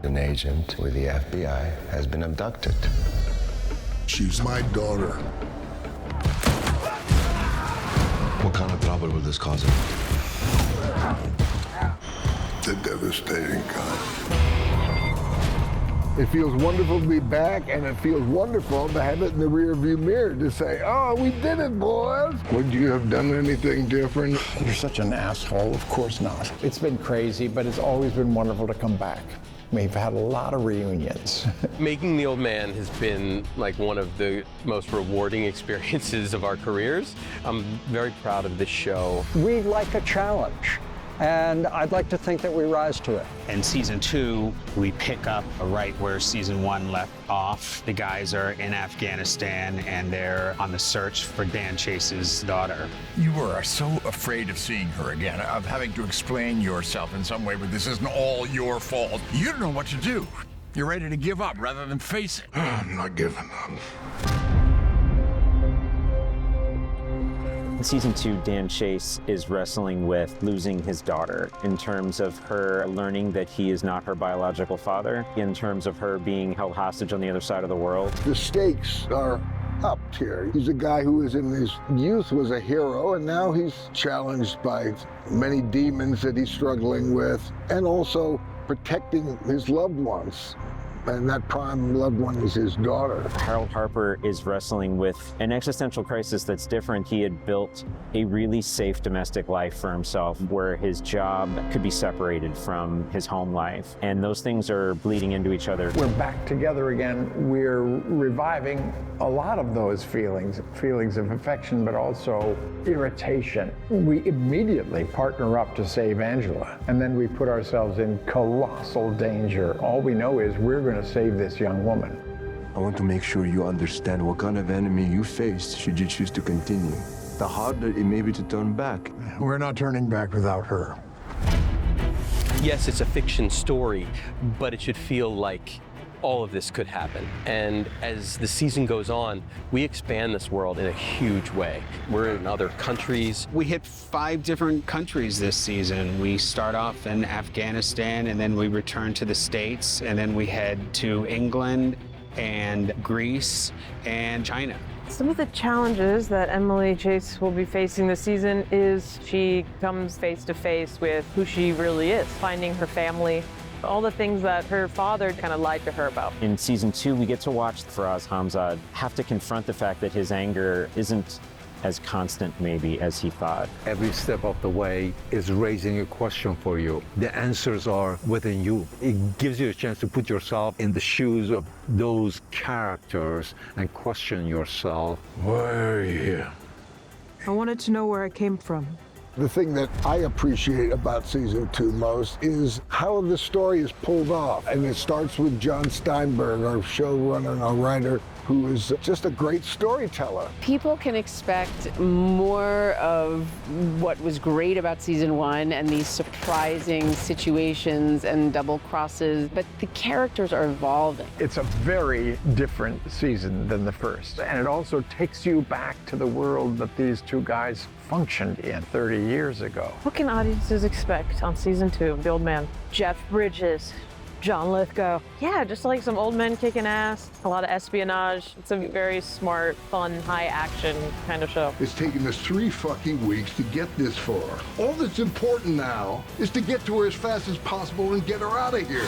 An agent with the FBI has been abducted. She's my daughter. What kind of trouble will this cause him? The devastating kind. It feels wonderful to be back, and it feels wonderful to have it in the rearview mirror to say, oh, we did it, boys. Would you have done anything different? You're such an asshole. Of course not. It's been crazy, but it's always been wonderful to come back. We've had a lot of reunions. Making the Old Man has been like one of the most rewarding experiences of our careers. I'm very proud of this show. We like a challenge, and I'd like to think that we rise to it. In season 2, we pick up right where season 1 left off. The guys are in Afghanistan, and they're on the search for Dan Chase's daughter. You were so afraid of seeing her again, of having to explain yourself in some way, but this isn't all your fault. You don't know what to do. You're ready to give up rather than face it. I'm not giving up. In season 2, Dan Chase is wrestling with losing his daughter in terms of her learning that he is not her biological father, in terms of her being held hostage on the other side of the world. The stakes are upped here. He's a guy who in his youth was a hero, and now he's challenged by many demons that he's struggling with, and also protecting his loved ones. And that prime loved one is his daughter. Harold Harper is wrestling with an existential crisis that's different. He had built a really safe domestic life for himself where his job could be separated from his home life. And those things are bleeding into each other. We're back together again. We're reviving a lot of those feelings of affection, but also irritation. We immediately partner up to save Angela, and then we put ourselves in colossal danger. All we know is we're going to save this young woman. I want to make sure you understand what kind of enemy you face should you choose to continue. The harder it may be to turn back. We're not turning back without her. Yes, it's a fiction story, but it should feel like all of this could happen. And as the season goes on, we expand this world in a huge way. We're in other countries. We hit 5 different countries this season. We start off in Afghanistan, and then we return to the States, and then we head to England and Greece and China. Some of the challenges that Emily Chase will be facing this season is she comes face to face with who she really is, finding her family, all the things that her father kind of lied to her about. In season 2, we get to watch Faraz Hamzad have to confront the fact that his anger isn't as constant maybe as he thought. Every step of the way is raising a question for you. The answers are within you. It gives you a chance to put yourself in the shoes of those characters and question yourself. Why are you here? I wanted to know where I came from. The thing that I appreciate about season 2 most is how the story is pulled off. And it starts with John Steinberg, our showrunner and our writer, who is just a great storyteller. People can expect more of what was great about season 1 and these surprising situations and double crosses, but the characters are evolving. It's a very different season than the first, and it also takes you back to the world that these two guys functioned in 30 years ago. What can audiences expect on season 2 of The Old Man? Jeff Bridges, John Lithgow. Yeah, just like some old men kicking ass, a lot of espionage. It's a very smart, fun, high action kind of show. It's taken us 3 fucking weeks to get this far. All that's important now is to get to her as fast as possible and get her out of here.